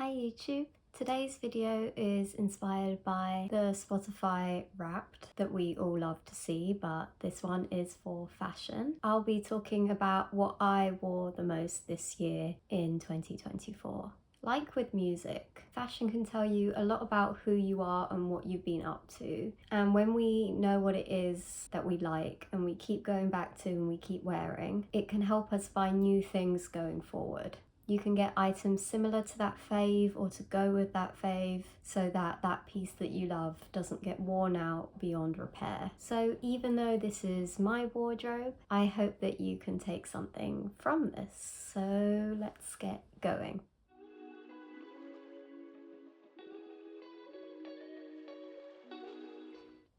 Hi YouTube! Today's video is inspired by the Spotify Wrapped that we all love to see, but this one is for fashion. I'll be talking about what I wore the most this year in 2024. Like with music, fashion can tell you a lot about who you are and what you've been up to. And when we know what it is that we like and we keep going back to and we keep wearing, it can help us find new things going forward. You can get items similar to that fave or to go with that fave so that that piece that you love doesn't get worn out beyond repair. So even though this is my wardrobe, I hope that you can take something from this. So let's get going.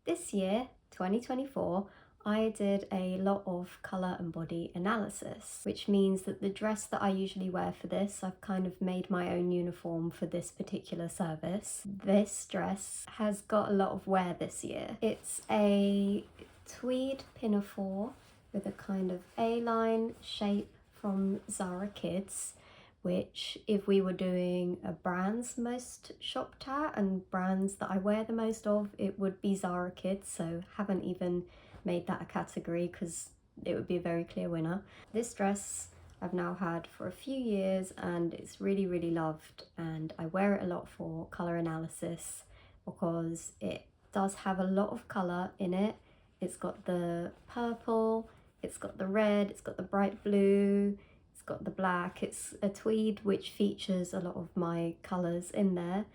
This year, 2024, I did a lot of colour and body analysis, which means that the dress that I usually wear for this, I've kind of made my own uniform for this particular service. This dress has got a lot of wear this year. It's a tweed pinafore with a kind of A-line shape from Zara Kids, which if we were doing a brands most shopped at and brands that I wear the most of, it would be Zara Kids, so haven't even made that a category because it would be a very clear winner. This dress I've now had for a few years and it's really loved, and I wear it a lot for colour analysis because it does have a lot of colour in it. It's got the purple, it's got the red, it's got the bright blue, it's got the black. It's a tweed which features a lot of my colours in there,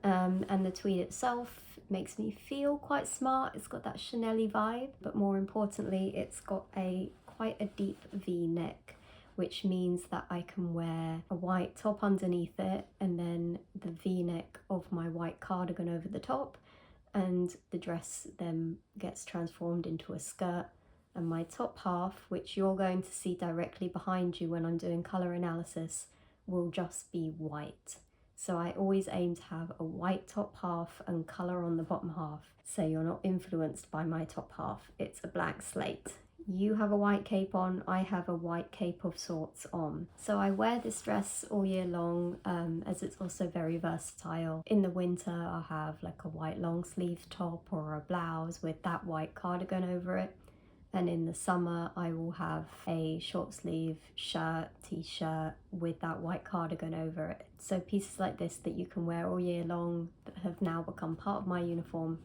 and the tweed itself makes me feel quite smart. It's got that Chanel-y vibe, but more importantly it's got quite a deep V-neck, which means that I can wear a white top underneath it and then the V-neck of my white cardigan over the top, and the dress then gets transformed into a skirt, and my top half, which you're going to see directly behind you when I'm doing colour analysis, will just be white. So I always aim to have a white top half and colour on the bottom half, so you're not influenced by my top half. It's a blank slate. You have a white cape on, I have a white cape of sorts on. So I wear this dress all year long, as it's also very versatile. In the winter I'll have like a white long sleeve top or a blouse with that white cardigan over it. And in the summer I will have a short sleeve shirt, t-shirt with that white cardigan over it. So pieces like this that you can wear all year long that have now become part of my uniform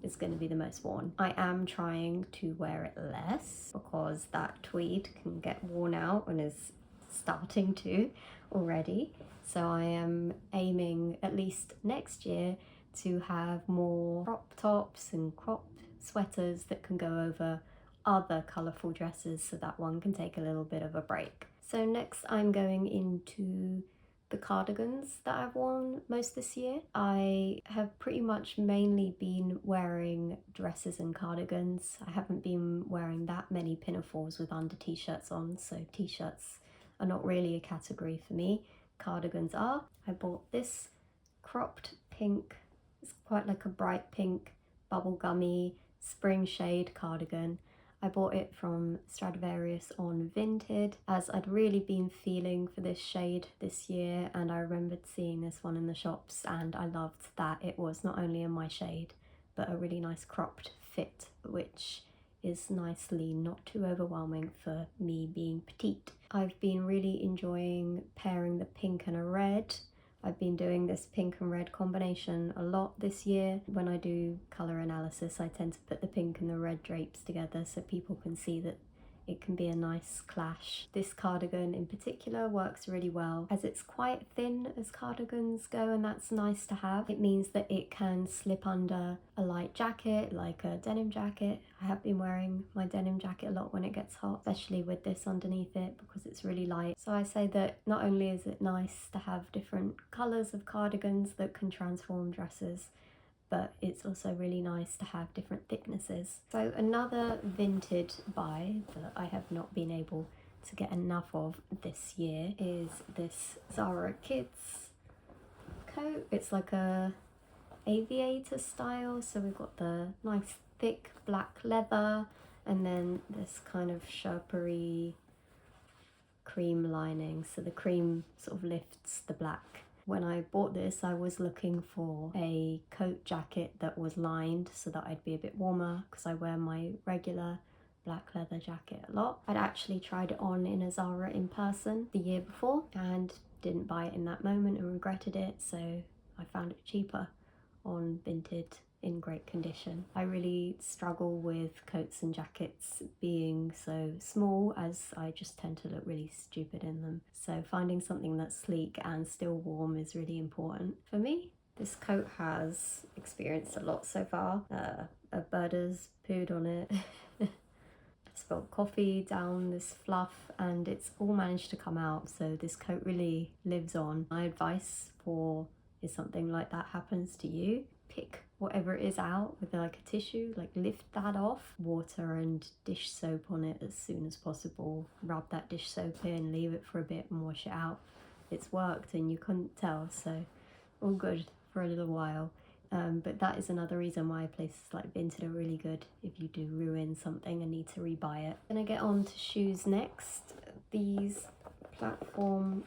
is going to be the most worn. I am trying to wear it less because that tweed can get worn out and is starting to already. So I am aiming at least next year to have more crop tops and crop sweaters that can go over other colourful dresses, so that one can take a little bit of a break. So next I'm going into the cardigans that I've worn most this year. I have pretty much mainly been wearing dresses and cardigans. I haven't been wearing that many pinafores with under t-shirts on, so t-shirts are not really a category for me. Cardigans are. I bought this cropped pink, it's quite like a bright pink bubblegummy spring shade cardigan. I bought it from Stradivarius on Vinted, as I'd really been feeling for this shade this year, and I remembered seeing this one in the shops and I loved that it was not only in my shade but a really nice cropped fit, which is nicely not too overwhelming for me being petite. I've been really enjoying pairing the pink and a red. I've been doing this pink and red combination a lot this year. When I do colour analysis, I tend to put the pink and the red drapes together so people can see that it can be a nice clash. This cardigan in particular works really well as it's quite thin as cardigans go, and that's nice to have. It means that it can slip under a light jacket, like a denim jacket. I have been wearing my denim jacket a lot when it gets hot, especially with this underneath it because it's really light. So I say that not only is it nice to have different colours of cardigans that can transform dresses, but it's also really nice to have different thicknesses. So another Vinted buy that I have not been able to get enough of this year is this Zara Kids coat. It's like a aviator style, so we've got the nice thick black leather and then this kind of sherpery cream lining, so the cream sort of lifts the black When I bought this, I was looking for a coat jacket that was lined so that I'd be a bit warmer, because I wear my regular black leather jacket a lot. I'd actually tried it on in a Zara in person the year before and didn't buy it in that moment and regretted it, so I found it cheaper on Vinted in great condition. I really struggle with coats and jackets being so small, as I just tend to look really stupid in them. So finding something that's sleek and still warm is really important for me. This coat has experienced a lot so far. A bird has pooed on it. Spilled coffee down this fluff, and it's all managed to come out, so this coat really lives on. My advice for if something like that happens to you, pick whatever it is out with like a tissue, like lift that off, water and dish soap on it as soon as possible, rub that dish soap in, leave it for a bit and wash it out. It's worked and you couldn't tell, so all good for a little while. But that is another reason why places like Vinted are really good if you do ruin something and need to rebuy it. Gonna get on to shoes next. These platform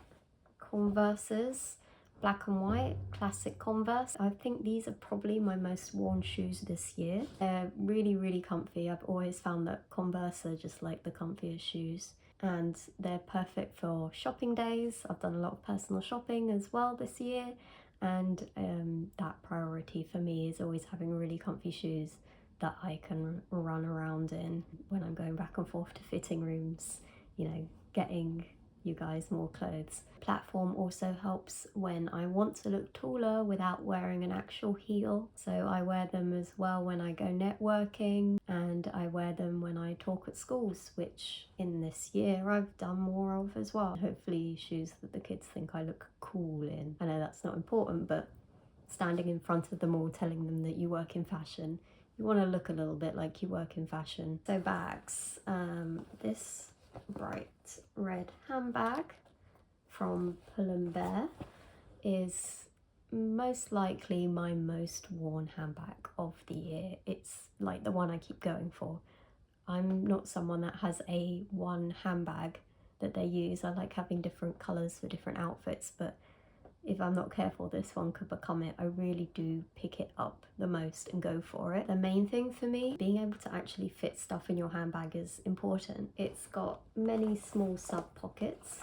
Converses, black and white, classic Converse. I think these are probably my most worn shoes this year. They're really, really comfy. I've always found that Converse are just like the comfiest shoes, and they're perfect for shopping days. I've done a lot of personal shopping as well this year, and that priority for me is always having really comfy shoes that I can run around in when I'm going back and forth to fitting rooms, you know, getting you guys more clothes. Platform also helps when I want to look taller without wearing an actual heel. So I wear them as well when I go networking, and I wear them when I talk at schools, which in this year I've done more of as well. Hopefully shoes that the kids think I look cool in. I know that's not important, but standing in front of them all telling them that you work in fashion, you want to look a little bit like you work in fashion. So bags, this bright red handbag from Pull&Bear is most likely my most worn handbag of the year. It's like the one I keep going for. I'm not someone that has a one handbag that they use. I like having different colours for different outfits, but if I'm not careful, this one could become it. I really do pick it up the most and go for it. The main thing for me, being able to actually fit stuff in your handbag is important. It's got many small sub pockets.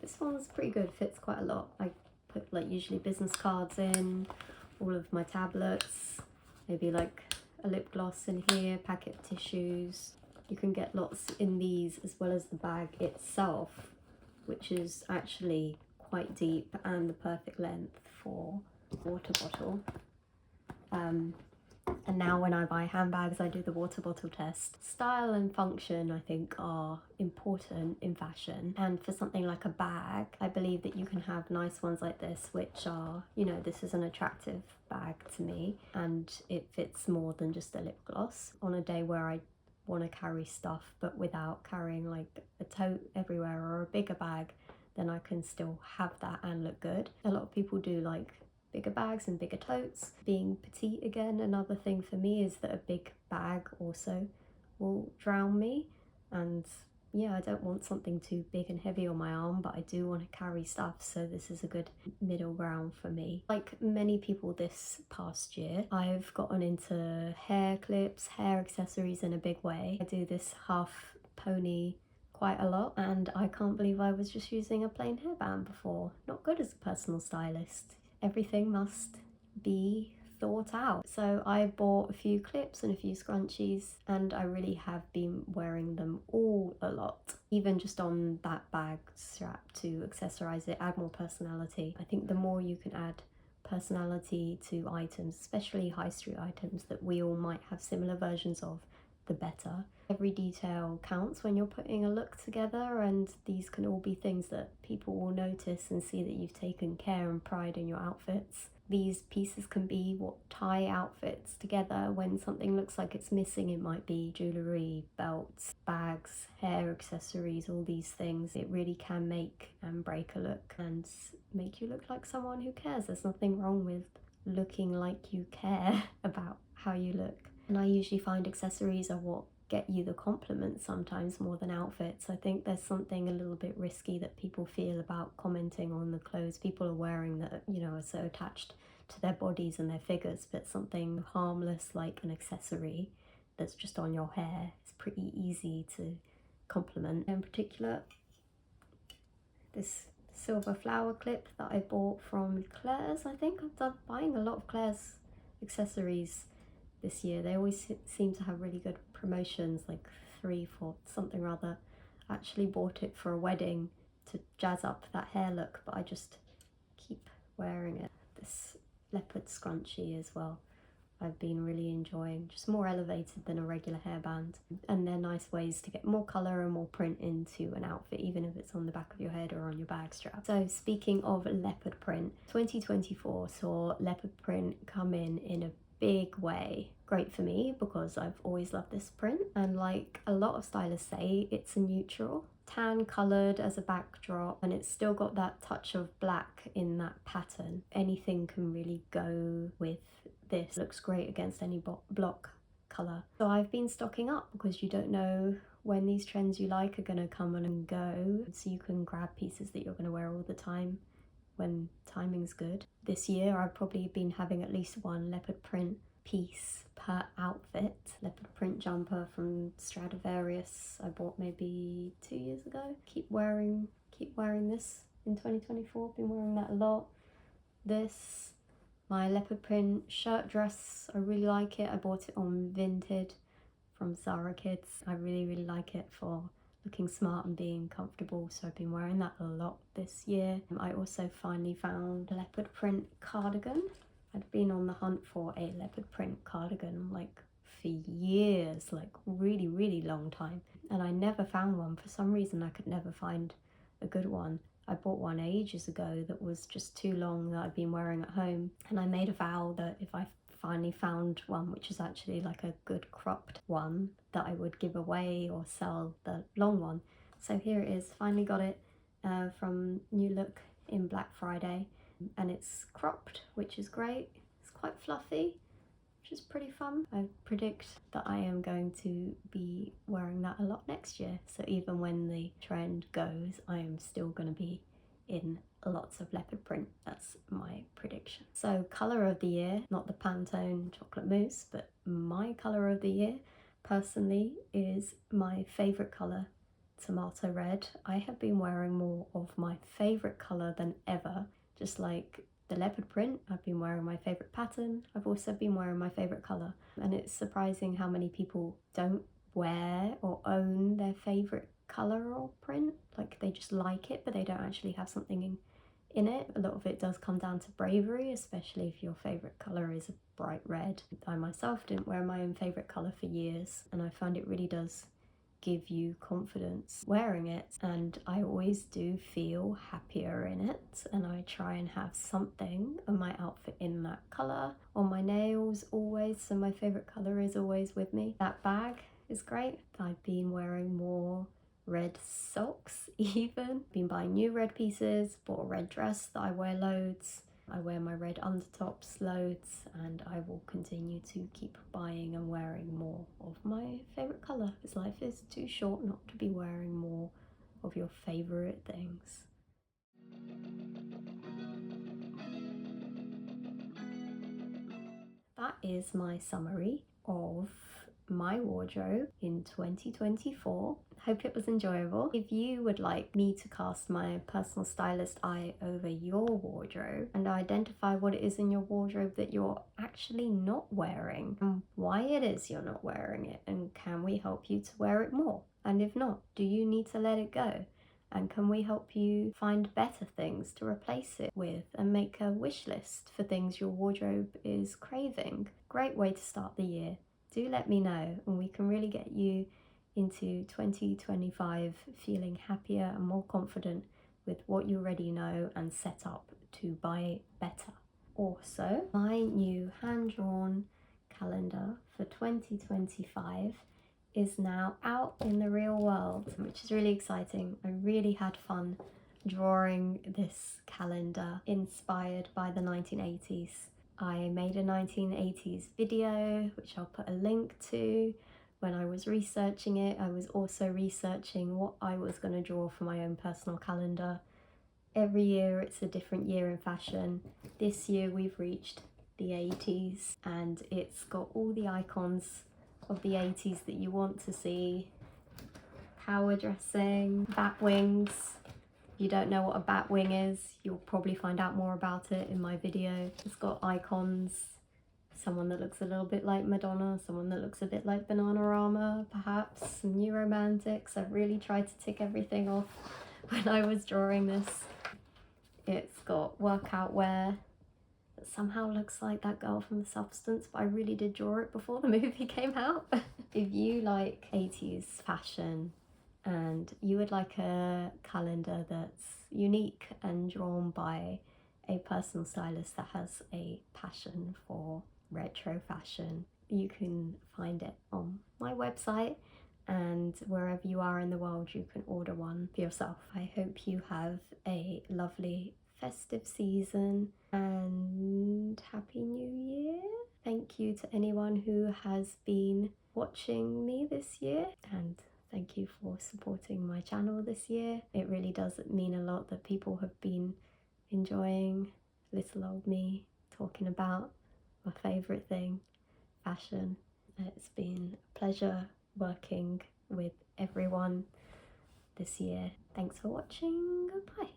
This one's pretty good, fits quite a lot. I put like usually business cards in, all of my tablets, maybe like a lip gloss in here, packet of tissues. You can get lots in these, as well as the bag itself, which is actually quite deep and the perfect length for water bottle. And now when I buy handbags, I do the water bottle test. Style and function, I think, are important in fashion. And for something like a bag, I believe that you can have nice ones like this, which are, you know, this is an attractive bag to me, and it fits more than just a lip gloss. On a day where I want to carry stuff, but without carrying like a tote everywhere or a bigger bag, then I can still have that and look good. A lot of people do like bigger bags and bigger totes. Being petite again, another thing for me is that a big bag also will drown me, and yeah, I don't want something too big and heavy on my arm, but I do want to carry stuff, so this is a good middle ground for me. Like many people this past year, I've gotten into hair clips, hair accessories in a big way. I do this half pony quite a lot, and I can't believe I was just using a plain hairband before. Not good as a personal stylist. Everything must be thought out. So I bought a few clips and a few scrunchies, and I really have been wearing them all a lot. Even just on that bag strap to accessorize it, add more personality. I think the more you can add personality to items, especially high street items that we all might have similar versions of, the better. Every detail counts when you're putting a look together, and these can all be things that people will notice and see that you've taken care and pride in your outfits. These pieces can be what tie outfits together. When something looks like it's missing, it might be jewellery, belts, bags, hair accessories, all these things. It really can make and break a look and make you look like someone who cares. There's nothing wrong with looking like you care about how you look. And I usually find accessories are what get you the compliments sometimes more than outfits. I think there's something a little bit risky that people feel about commenting on the clothes people are wearing that, you know, are so attached to their bodies and their figures, but something harmless like an accessory that's just on your hair is pretty easy to compliment. In particular, this silver flower clip that I bought from Claire's. I think I've done buying a lot of Claire's accessories this year. They always seem to have really good promotions, like 3 for something or other. I actually bought it for a wedding to jazz up that hair look, but I just keep wearing it. This leopard scrunchie as well, I've been really enjoying, just more elevated than a regular hairband, and they're nice ways to get more colour and more print into an outfit, even if it's on the back of your head or on your bag strap. So speaking of leopard print, 2024 saw leopard print come in a big way. Great for me because I've always loved this print, and like a lot of stylists say, it's a neutral, tan coloured as a backdrop, and it's still got that touch of black in that pattern. Anything can really go with this. Looks great against any block colour. So I've been stocking up because you don't know when these trends you like are going to come on and go, so you can grab pieces that you're going to wear all the time when timing's good. This year I've probably been having at least one leopard print piece per outfit. Leopard print jumper from Stradivarius I bought maybe 2 years ago. Keep wearing this in 2024. Been wearing that a lot. This, my leopard print shirt dress, I really like it. I bought it on Vinted from Zara Kids. I really like it for looking smart and being comfortable, so I've been wearing that a lot this year. I also finally found a leopard print cardigan. I'd been on the hunt for a leopard print cardigan like for years, like really long time, and I never found one. For some reason I could never find a good one. I bought one ages ago that was just too long that I've been wearing at home, and I made a vow that if I finally found one which is actually like a good cropped one, that I would give away or sell the long one. So here it is, finally got it from New Look in Black Friday, and it's cropped, which is great. It's quite fluffy, which is pretty fun. I predict that I am going to be wearing that a lot next year, so even when the trend goes, I am still going to be in lots of leopard print. That's my prediction. So colour of the year, not the Pantone chocolate mousse, but my colour of the year personally is my favourite colour, tomato red. I have been wearing more of my favourite colour than ever. Just like the leopard print, I've been wearing my favourite pattern. I've also been wearing my favourite colour, and it's surprising how many people don't wear or own their favourite colour or print. Like they just like it, but they don't actually have something in it. A lot of it does come down to bravery, especially if your favourite colour is a bright red. I myself didn't wear my own favourite colour for years, and I find it really does give you confidence wearing it, and I always do feel happier in it, and I try and have something of my outfit in that colour. On my nails always, so my favourite colour is always with me. That bag is great. I've been wearing more red socks even. Been buying new red pieces, bought a red dress that I wear loads. I wear my red undertops loads, and I will continue to keep buying and wearing more of my favourite colour, because life is too short not to be wearing more of your favourite things. That is my summary of my wardrobe in 2024. Hope it was enjoyable. If you would like me to cast my personal stylist eye over your wardrobe and identify what it is in your wardrobe that you're actually not wearing and why it is you're not wearing it, and can we help you to wear it more? And if not, do you need to let it go? And can we help you find better things to replace it with and make a wish list for things your wardrobe is craving? Great way to start the year. Do let me know, and we can really get you into 2025 feeling happier and more confident with what you already know and set up to buy better. Also, my new hand-drawn calendar for 2025 is now out in the real world, which is really exciting. I really had fun drawing this calendar inspired by the 1980s. I made a 1980s video, which I'll put a link to, when I was researching it, I was also researching what I was going to draw for my own personal calendar. Every year it's a different year in fashion. This year we've reached the 80s and it's got all the icons of the 80s that you want to see. Power dressing, bat wings. If you don't know what a bat wing is, you'll probably find out more about it in my video. It's got icons. Someone that looks a little bit like Madonna, someone that looks a bit like Bananarama, perhaps some new romantics. I've really tried to tick everything off when I was drawing this. It's got workout wear that somehow looks like that girl from The Substance, but I really did draw it before the movie came out. If you like 80s fashion and you would like a calendar that's unique and drawn by a personal stylist that has a passion for retro fashion, you can find it on my website, and wherever you are in the world you can order one for yourself. I hope you have a lovely festive season and Happy New Year. Thank you to anyone who has been watching me this year, and thank you for supporting my channel this year. It really does mean a lot that people have been enjoying little old me talking about my favourite thing, fashion. It's been a pleasure working with everyone this year. Thanks for watching. Goodbye.